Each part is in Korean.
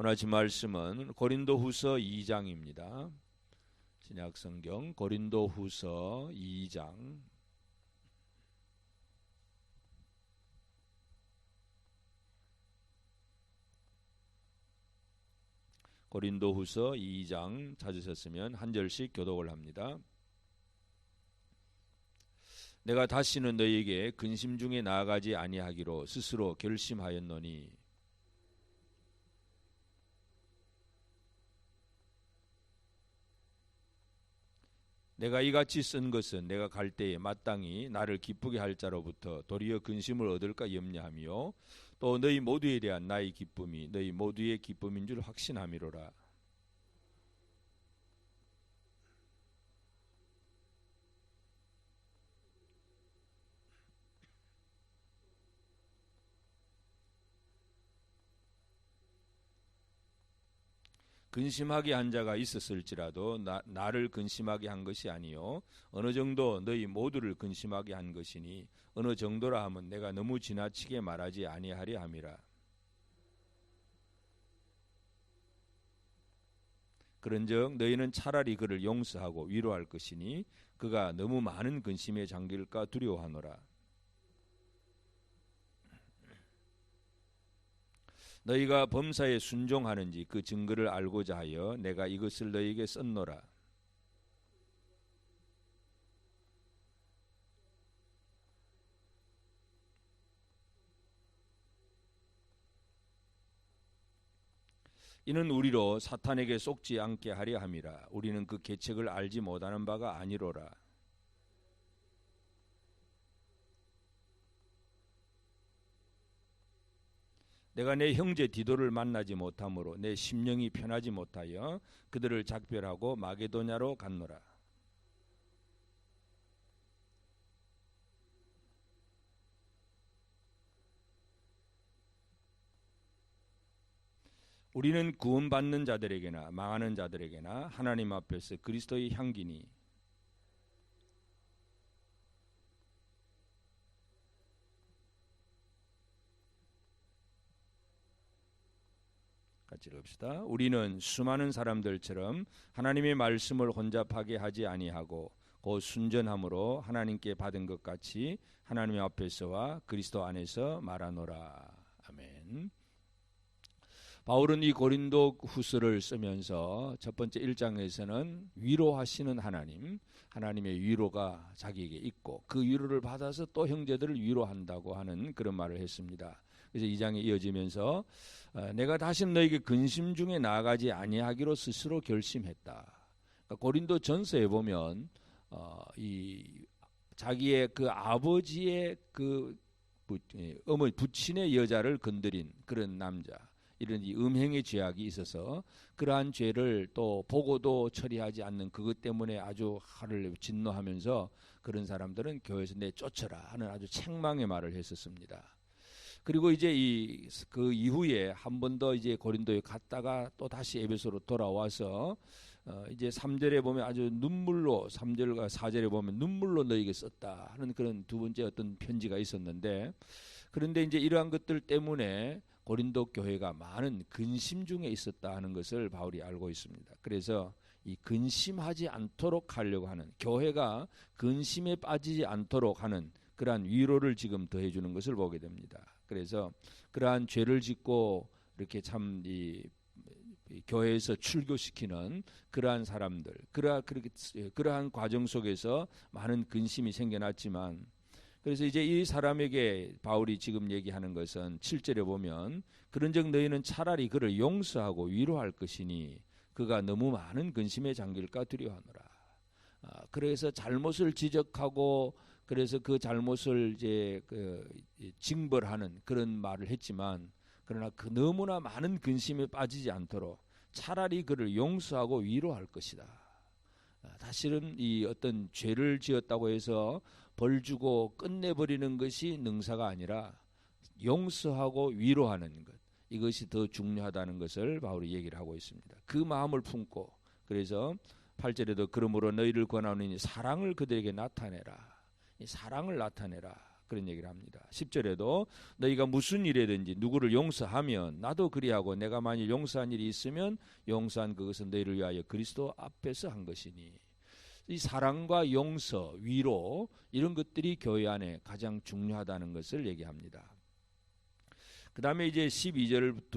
오늘 아침 말씀은 고린도후서 2장입니다. 신약성경 고린도후서 2장. 고린도후서 2장 찾으셨으면 한 절씩 교독을 합니다. 내가 다시는 너희에게 근심 중에 나아가지 아니하기로 스스로 결심하였노니 내가 이같이 쓴 것은 내가 갈 때에 마땅히 나를 기쁘게 할 자로부터 도리어 근심을 얻을까 염려하며 또 너희 모두에 대한 나의 기쁨이 너희 모두의 기쁨인 줄 확신함이로라. 근심하게 한 자가 있었을지라도 나를 근심하게 한 것이 아니요 어느 정도 너희 모두를 근심하게 한 것이니 어느 정도라 하면 내가 너무 지나치게 말하지 아니하려 함이라. 그런즉 너희는 차라리 그를 용서하고 위로할 것이니 그가 너무 많은 근심에 잠길까 두려워하노라. 너희가 범사에 순종하는지 그 증거를 알고자 하여 내가 이것을 너희에게 썼노라. 이는 우리로 사탄에게 속지 않게 하려 함이라. 우리는 그 계책을 알지 못하는 바가 아니로라. 내가 내 형제 디도를 만나지 못하므로 내 심령이 편하지 못하여 그들을 작별하고 마게도냐로 갔노라. 우리는 구원받는 자들에게나 망하는 자들에게나 하나님 앞에서 그리스도의 향기니 같이 읽읍시다. 우리는 수많은 사람들처럼 하나님의 말씀을 혼잡하게 하지 아니하고 곧 순전함으로 하나님께 받은 것 같이 하나님 앞에서와 그리스도 안에서 말하노라. 아멘. 바울은 이 고린도 후서를 쓰면서 첫 번째 1장에서는 위로하시는 하나님의 위로가 자기에게 있고 그 위로를 받아서 또 형제들을 위로한다고 하는 그런 말을 했습니다. 그래서 2장에 이어지면서 내가 다시는 너에게 근심 중에 나아가지 아니하기로 스스로 결심했다. 그러니까 고린도 전서에 보면 이 자기의 그 아버지의 그 어머니 부친의 여자를 건드린 그런 남자, 이런 음행의 죄악이 있어서 그러한 죄를 또 보고도 처리하지 않는 그것 때문에 아주 화를 진노하면서 그런 사람들은 교회에서 내쫓아라 하는 아주 책망의 말을 했었습니다. 그리고 이제 그 이후에 한 번 더 이제 고린도에 갔다가 또 다시 에베소로 돌아와서 이제 3절에 보면 아주 눈물로 3절과 4절에 보면 눈물로 너에게 썼다 하는 그런 두 번째 어떤 편지가 있었는데, 그런데 이제 이러한 것들 때문에 고린도 교회가 많은 근심 중에 있었다 하는 것을 바울이 알고 있습니다. 그래서 이 근심하지 않도록 하려고 하는, 교회가 근심에 빠지지 않도록 하는 그러한 위로를 지금 더해 주는 것을 보게 됩니다. 그래서 그러한 죄를 짓고 이렇게 참 교회에서 출교시키는 그러한 사람들, 그러한 과정 속에서 많은 근심이 생겨났지만, 그래서 이제 이 사람에게 바울이 지금 얘기하는 것은 7절에 보면 그런즉 너희는 차라리 그를 용서하고 위로할 것이니 그가 너무 많은 근심에 잠길까 두려워하노라. 그래서 잘못을 지적하고 그래서 그 잘못을 이제 징벌하는 그런 말을 했지만, 그러나 그 너무나 많은 근심에 빠지지 않도록 차라리 그를 용서하고 위로할 것이다. 사실은 이 어떤 죄를 지었다고 해서 벌 주고 끝내버리는 것이 능사가 아니라 용서하고 위로하는 것, 이것이 더 중요하다는 것을 바울이 얘기를 하고 있습니다. 그 마음을 품고, 그래서 8절에도 그러므로 너희를 권하노니 사랑을 그들에게 나타내라. 이 사랑을 나타내라. 그런 얘기를 합니다. 10절에도 너희가 무슨 일이든지 누구를 용서하면 나도 그리하고 내가 만일 용서한 일이 있으면 용서한 그것은 너희를 위하여 그리스도 앞에서 한 것이니. 이 사랑과 용서, 위로 이런 것들이 교회 안에 가장 중요하다는 것을 얘기합니다. 그 다음에 이제 12절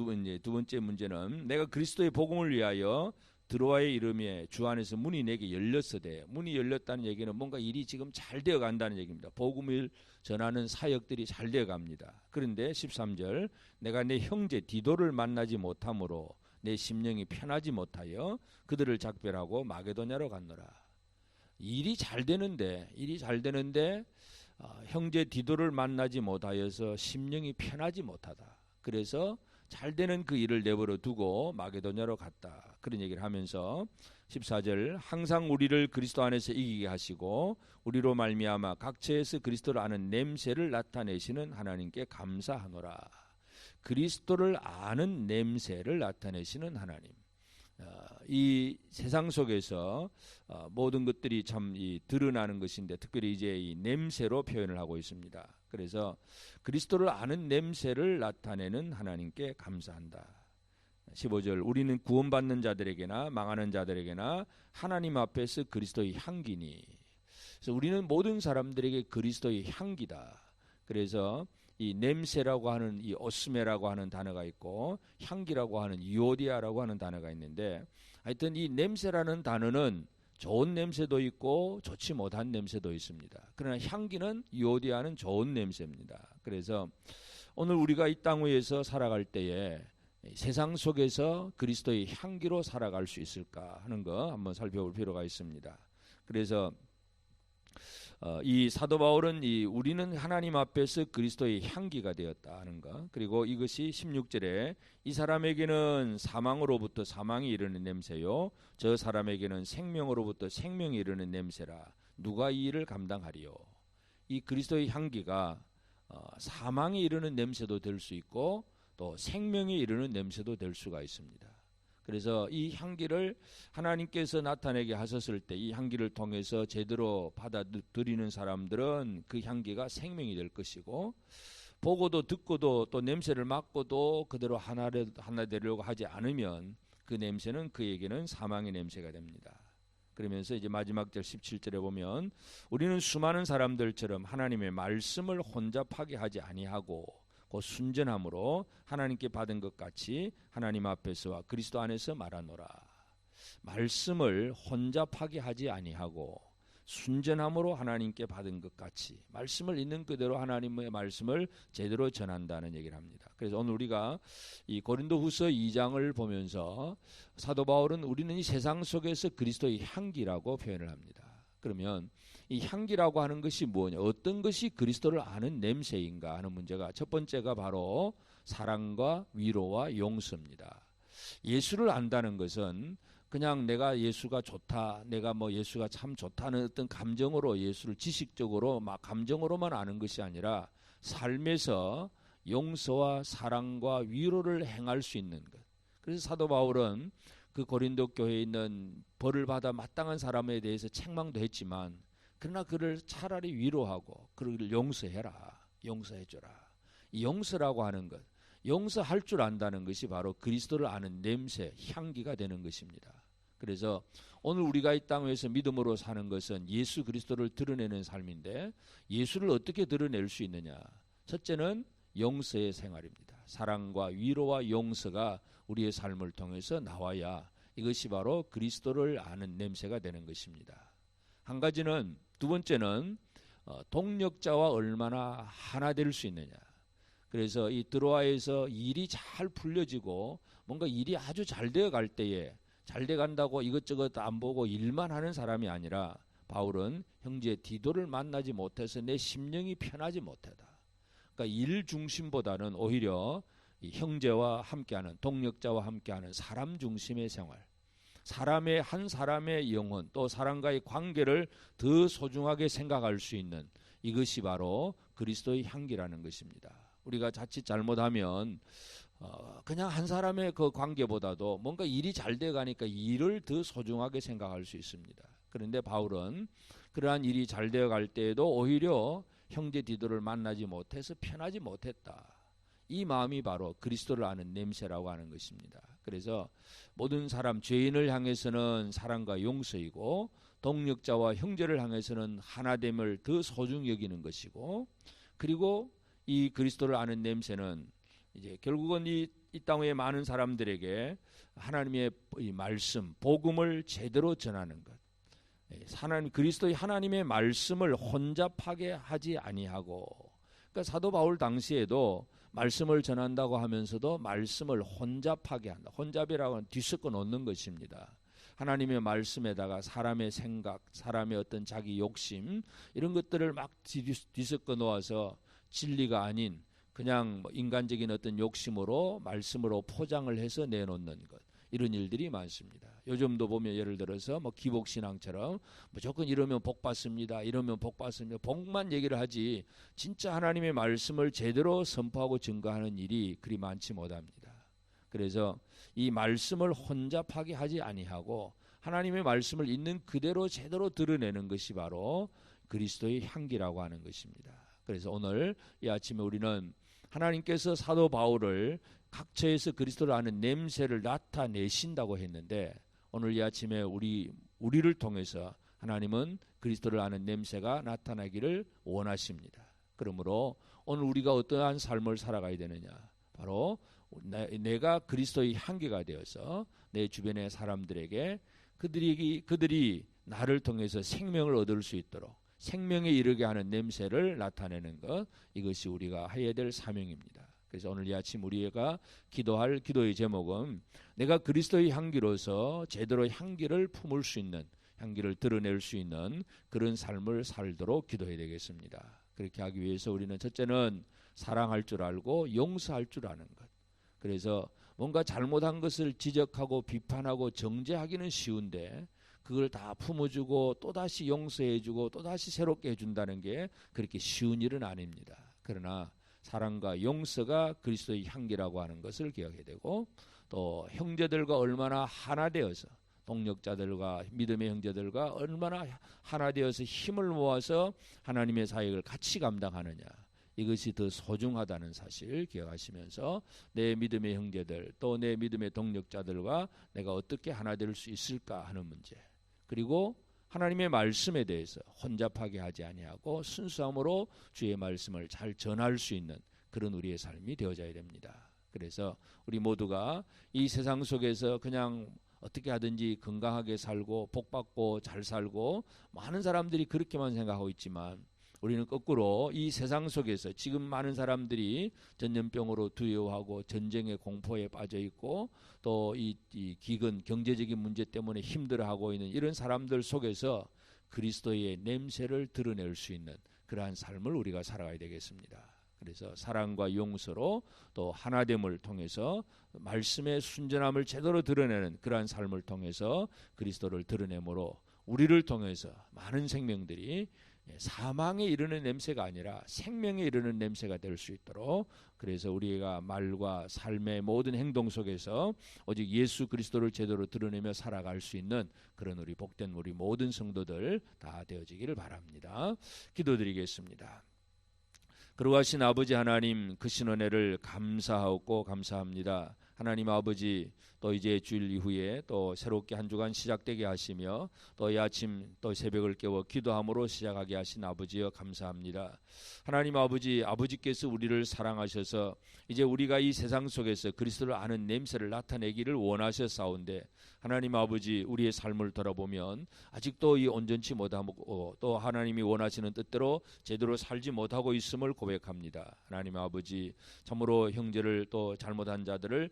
두 번째 문제는 내가 그리스도의 복음을 위하여 드로아의 이름에 주 안에서 문이 내게 열렸으되, 문이 열렸다는 얘기는 뭔가 일이 지금 잘 되어 간다는 얘기입니다. 복음을 전하는 사역들이 잘 되어 갑니다. 그런데 13절 내가 내 형제 디도를 만나지 못함으로 내 심령이 편하지 못하여 그들을 작별하고 마게도냐로 갔노라. 일이 잘 되는데 형제 디도를 만나지 못하여서 심령이 편하지 못하다. 그래서 잘 되는 그 일을 내버려 두고 마게도냐로 갔다. 그런 얘기를 하면서 14절 항상 우리를 그리스도 안에서 이기게 하시고 우리로 말미암아 각처에서 그리스도를 아는 냄새를 나타내시는 하나님께 감사하노라. 그리스도를 아는 냄새를 나타내시는 하나님. 이 세상 속에서 모든 것들이 참 드러나는 것인데 특별히 이제 이 냄새로 표현을 하고 있습니다. 그래서 그리스도를 아는 냄새를 나타내는 하나님께 감사한다. 15절 우리는 구원받는 자들에게나 망하는 자들에게나 하나님 앞에서 그리스도의 향기니. 그래서 우리는 모든 사람들에게 그리스도의 향기다. 그래서 이 냄새라고 하는 이 오스메라고 하는 단어가 있고 향기라고 하는 유오디아라고 하는 단어가 있는데, 하여튼 이 냄새라는 단어는 좋은 냄새도 있고 좋지 못한 냄새도 있습니다. 그러나 향기는 유오디아는 좋은 냄새입니다. 그래서 오늘 우리가 이 땅 위에서 살아갈 때에 세상 속에서 그리스도의 향기로 살아갈 수 있을까 하는 거 한번 살펴볼 필요가 있습니다. 그래서 이 사도 바울은 우리는 하나님 앞에서 그리스도의 향기가 되었다 하는 것, 그리고 이것이 16절에 이 사람에게는 사망으로부터 사망이 이르는 냄새요 저 사람에게는 생명으로부터 생명이 이르는 냄새라 누가 이 일을 감당하리요. 이 그리스도의 향기가 사망이 이르는 냄새도 될 수 있고 또 생명이 이르는 냄새도 될 수가 있습니다. 그래서 이 향기를 하나님께서 나타내게 하셨을 때 이 향기를 통해서 제대로 받아들이는 사람들은 그 향기가 생명이 될 것이고, 보고도 듣고도 또 냄새를 맡고도 그대로 하나 되려고 하지 않으면 그 냄새는 그에게는 사망의 냄새가 됩니다. 그러면서 이제 마지막 절 17절에 보면 우리는 수많은 사람들처럼 하나님의 말씀을 혼잡하게 하지 아니하고 곧 순전함으로 하나님께 받은 것 같이 하나님 앞에서와 그리스도 안에서 말하노라. 말씀을 혼잡하게 하지 아니하고 순전함으로 하나님께 받은 것 같이 말씀을 있는 그대로 하나님의 말씀을 제대로 전한다는 얘기를 합니다. 그래서 오늘 우리가 이 고린도후서 2장을 보면서 사도 바울은 우리는 이 세상 속에서 그리스도의 향기라고 표현을 합니다. 그러면 이 향기라고 하는 것이 뭐냐, 어떤 것이 그리스도를 아는 냄새인가 하는 문제가 첫 번째가 바로 사랑과 위로와 용서입니다. 예수를 안다는 것은 그냥 내가 예수가 좋다, 내가 예수가 참 좋다는 어떤 감정으로 예수를 지식적으로 막 감정으로만 아는 것이 아니라 삶에서 용서와 사랑과 위로를 행할 수 있는 것. 그래서 사도 바울은 그 고린도 교회에 있는 벌을 받아 마땅한 사람에 대해서 책망도 했지만 그러나 그를 차라리 위로하고 그를 용서해라, 용서해줘라. 이 용서라고 하는 것, 용서할 줄 안다는 것이 바로 그리스도를 아는 냄새, 향기가 되는 것입니다. 그래서 오늘 우리가 이 땅에서 믿음으로 사는 것은 예수 그리스도를 드러내는 삶인데, 예수를 어떻게 드러낼 수 있느냐? 첫째는 용서의 생활입니다. 사랑과 위로와 용서가 우리의 삶을 통해서 나와야 이것이 바로 그리스도를 아는 냄새가 되는 것입니다. 한 가지는, 두 번째는 동력자와 얼마나 하나 될 수 있느냐. 그래서 이 드로아에서 일이 잘 풀려지고 뭔가 일이 아주 잘 되어 갈 때에 잘 돼 간다고 이것저것 안 보고 일만 하는 사람이 아니라 바울은 형제 디도를 만나지 못해서 내 심령이 편하지 못하다. 그러니까 일 중심보다는 오히려 이 형제와 함께하는, 동력자와 함께하는 사람 중심의 생활, 사람의 한 사람의 영혼 또 사람과의 관계를 더 소중하게 생각할 수 있는 이것이 바로 그리스도의 향기라는 것입니다. 우리가 자칫 잘못하면 그냥 한 사람의 그 관계보다도 뭔가 일이 잘 돼 가니까 일을 더 소중하게 생각할 수 있습니다. 그런데 바울은 그러한 일이 잘 되어 갈 때에도 오히려 형제 디도를 만나지 못해서 편하지 못했다. 이 마음이 바로 그리스도를 아는 냄새라고 하는 것입니다. 그래서 모든 사람, 죄인을 향해서는 사랑과 용서이고 동력자와 형제를 향해서는 하나됨을 더 소중히 여기는 것이고, 그리고 이 그리스도를 아는 냄새는 이제 결국은 이 땅의 많은 사람들에게 하나님의 이 말씀, 복음을 제대로 전하는 것. 하나님 그리스도의 하나님의 말씀을 혼잡하게 하지 아니하고, 그러니까 사도 바울 당시에도 말씀을 전한다고 하면서도 말씀을 혼잡하게 한다. 혼잡이라고 하는 뒤섞어 놓는 것입니다. 하나님의 말씀에다가 사람의 생각, 사람의 어떤 자기 욕심 이런 것들을 막 뒤섞어 놓아서 진리가 아닌 그냥 인간적인 어떤 욕심으로 말씀으로 포장을 해서 내놓는 것, 이런 일들이 많습니다. 요즘도 보면 예를 들어서 기복신앙처럼 무조건 이러면 복 받습니다, 이러면 복 받습니다, 복만 얘기를 하지 진짜 하나님의 말씀을 제대로 선포하고 증거하는 일이 그리 많지 못합니다. 그래서 이 말씀을 혼잡하게 하지 아니하고 하나님의 말씀을 있는 그대로 제대로 드러내는 것이 바로 그리스도의 향기라고 하는 것입니다. 그래서 오늘 이 아침에 우리는 하나님께서 사도 바울을 각처에서 그리스도를 아는 냄새를 나타내신다고 했는데, 오늘 이 아침에 우리를 통해서 하나님은 그리스도를 아는 냄새가 나타나기를 원하십니다. 그러므로 오늘 우리가 어떠한 삶을 살아가야 되느냐, 바로 내가 그리스도의 향기가 되어서 내 주변의 사람들에게 그들이 나를 통해서 생명을 얻을 수 있도록 생명에 이르게 하는 냄새를 나타내는 것, 이것이 우리가 해야 될 사명입니다. 그래서 오늘 이 아침 우리가 기도할 기도의 제목은 내가 그리스도의 향기로서 제대로 향기를 품을 수 있는, 향기를 드러낼 수 있는 그런 삶을 살도록 기도해야 되겠습니다. 그렇게 하기 위해서 우리는 첫째는 사랑할 줄 알고 용서할 줄 아는 것. 그래서 뭔가 잘못한 것을 지적하고 비판하고 정죄하기는 쉬운데 그걸 다 품어주고 또다시 용서해주고 또다시 새롭게 해준다는 게 그렇게 쉬운 일은 아닙니다. 그러나 사랑과 용서가 그리스도의 향기라고 하는 것을 기억해야 되고, 또 형제들과 얼마나 하나 되어서, 동력자들과 믿음의 형제들과 얼마나 하나 되어서 힘을 모아서 하나님의 사역을 같이 감당하느냐, 이것이 더 소중하다는 사실 기억하시면서 내 믿음의 형제들 또 내 믿음의 동력자들과 내가 어떻게 하나 될 수 있을까 하는 문제, 그리고 하나님의 말씀에 대해서 혼잡하게 하지 아니하고 순수함으로 주의 말씀을 잘 전할 수 있는 그런 우리의 삶이 되어져야 됩니다. 그래서 우리 모두가 이 세상 속에서 그냥 어떻게 하든지 건강하게 살고 복받고 잘 살고, 많은 사람들이 그렇게만 생각하고 있지만 우리는 거꾸로 이 세상 속에서 지금 많은 사람들이 전염병으로 두려워하고 전쟁의 공포에 빠져 있고 또 이 기근 경제적인 문제 때문에 힘들어하고 있는 이런 사람들 속에서 그리스도의 냄새를 드러낼 수 있는 그러한 삶을 우리가 살아가야 되겠습니다. 그래서 사랑과 용서로 또 하나됨을 통해서 말씀의 순전함을 제대로 드러내는 그러한 삶을 통해서 그리스도를 드러내므로 우리를 통해서 많은 생명들이 사망에 이르는 냄새가 아니라 생명에 이르는 냄새가 될 수 있도록, 그래서 우리가 말과 삶의 모든 행동 속에서 오직 예수 그리스도를 제대로 드러내며 살아갈 수 있는 그런 우리 복된 우리 모든 성도들 다 되어지기를 바랍니다. 기도드리겠습니다. 거룩하신 아버지 하나님, 그 신원혜를 감사하고 감사합니다. 하나님 아버지, 또 이제 주일 이후에 또 새롭게 한 주간 시작되게 하시며 또 이 아침 또 새벽을 깨워 기도함으로 시작하게 하신 아버지여 감사합니다. 하나님 아버지, 아버지께서 우리를 사랑하셔서 이제 우리가 이 세상 속에서 그리스도를 아는 냄새를 나타내기를 원하셨사온데, 하나님 아버지, 우리의 삶을 돌아보면 아직도 이 온전치 못하고 또 하나님이 원하시는 뜻대로 제대로 살지 못하고 있음을 고백합니다. 하나님 아버지, 참으로 형제를 또 잘못한 자들을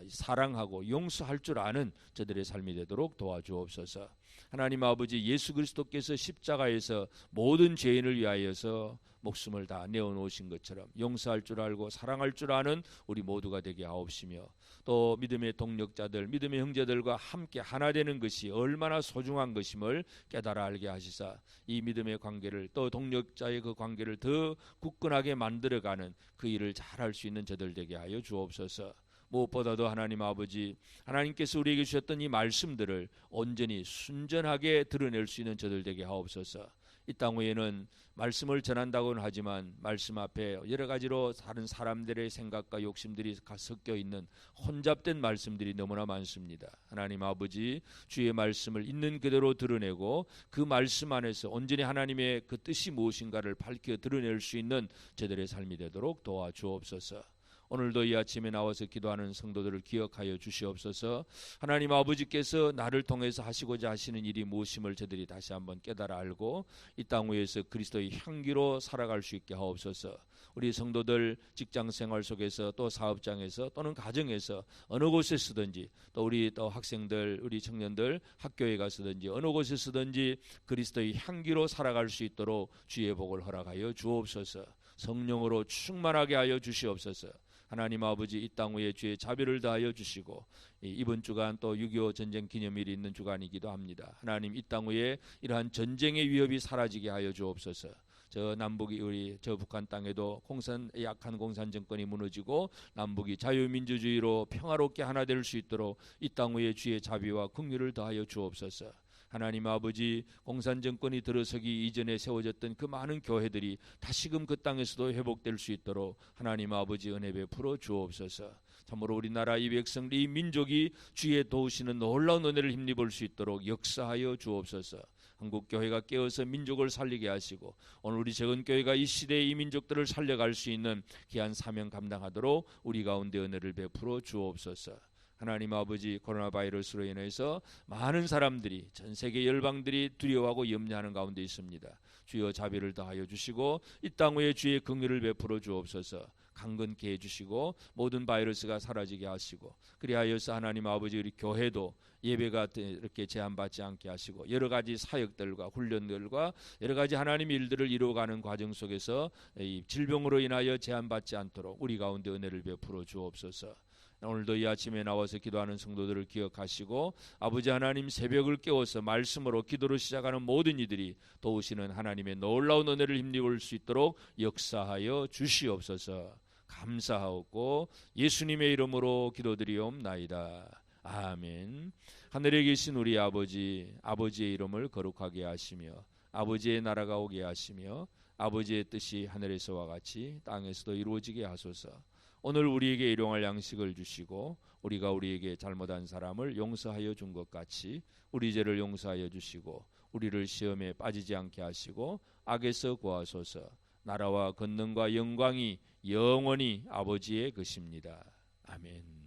사랑하고 용서할 줄 아는 저들의 삶이 되도록 도와주옵소서. 하나님 아버지, 예수 그리스도께서 십자가에서 모든 죄인을 위하여서 목숨을 다 내어놓으신 것처럼 용서할 줄 알고 사랑할 줄 아는 우리 모두가 되게 하옵시며, 또 믿음의 동력자들, 믿음의 형제들과 함께 하나 되는 것이 얼마나 소중한 것임을 깨달아 알게 하시사 이 믿음의 관계를 또 동력자의 그 관계를 더 굳건하게 만들어가는 그 일을 잘할 수 있는 저들 되게 하여 주옵소서. 무엇보다도 하나님 아버지, 하나님께서 우리에게 주셨던 이 말씀들을 온전히 순전하게 드러낼 수 있는 저들 되게 하옵소서. 이 땅 위에는 말씀을 전한다고는 하지만 말씀 앞에 여러 가지로 다른 사람들의 생각과 욕심들이 섞여 있는 혼잡된 말씀들이 너무나 많습니다. 하나님 아버지, 주의 말씀을 있는 그대로 드러내고 그 말씀 안에서 온전히 하나님의 그 뜻이 무엇인가를 밝혀 드러낼 수 있는 저들의 삶이 되도록 도와주옵소서. 오늘도 이 아침에 나와서 기도하는 성도들을 기억하여 주시옵소서. 하나님 아버지께서 나를 통해서 하시고자 하시는 일이 무엇임을 저들이 다시 한번 깨달아 알고 이 땅 위에서 그리스도의 향기로 살아갈 수 있게 하옵소서. 우리 성도들 직장 생활 속에서 또 사업장에서 또는 가정에서 어느 곳에 서든지 또 우리 또 학생들 우리 청년들 학교에 가서든지 어느 곳에 서든지 그리스도의 향기로 살아갈 수 있도록 주의 복을 허락하여 주옵소서. 성령으로 충만하게 하여 주시옵소서. 하나님 아버지, 이 땅 위에 주의 자비를 다하여 주시고 이번 주간 또 6.25 전쟁 기념일이 있는 주간이기도 합니다. 하나님, 이 땅 위에 이러한 전쟁의 위협이 사라지게 하여 주옵소서. 저 남북이 우리 저 북한 땅에도 약한 공산 정권이 무너지고 남북이 자유민주주의로 평화롭게 하나 될 수 있도록 이 땅 위에 주의 자비와 긍휼을 더하여 주옵소서. 하나님 아버지, 공산 정권이 들어서기 이전에 세워졌던 그 많은 교회들이 다시금 그 땅에서도 회복될 수 있도록 하나님 아버지 은혜 베풀어 주옵소서. 참으로 우리나라 이 백성 이 민족이 주의 도우시는 놀라운 은혜를 힘입을 수 있도록 역사하여 주옵소서. 한국 교회가 깨어서 민족을 살리게 하시고 오늘 우리 적은 교회가 이 시대의 이 민족들을 살려갈 수 있는 귀한 사명 감당하도록 우리 가운데 은혜를 베풀어 주옵소서. 하나님 아버지, 코로나 바이러스로 인해서 많은 사람들이 전 세계 열방들이 두려워하고 염려하는 가운데 있습니다. 주여 자비를 다하여 주시고 이 땅 위에 주의 긍휼을 베풀어 주옵소서. 강건케 해주시고 모든 바이러스가 사라지게 하시고 그리하여서 하나님 아버지, 우리 교회도 예배가 이렇게 제한받지 않게 하시고 여러 가지 사역들과 훈련들과 여러 가지 하나님 일들을 이루어가는 과정 속에서 이 질병으로 인하여 제한받지 않도록 우리 가운데 은혜를 베풀어 주옵소서. 오늘도 이 아침에 나와서 기도하는 성도들을 기억하시고 아버지 하나님, 새벽을 깨워서 말씀으로 기도로 시작하는 모든 이들이 도우시는 하나님의 놀라운 은혜를 힘입을 수 있도록 역사하여 주시옵소서. 감사하옵고 예수님의 이름으로 기도드리옵나이다. 아멘. 하늘에 계신 우리 아버지, 아버지의 이름을 거룩하게 하시며 아버지의 나라가 오게 하시며 아버지의 뜻이 하늘에서와 같이 땅에서도 이루어지게 하소서. 오늘 우리에게 일용할 양식을 주시고 우리가 우리에게 잘못한 사람을 용서하여 준 것 같이 우리 죄를 용서하여 주시고 우리를 시험에 빠지지 않게 하시고 악에서 구하소서. 나라와 권능과 영광이 영원히 아버지의 것입니다. 아멘.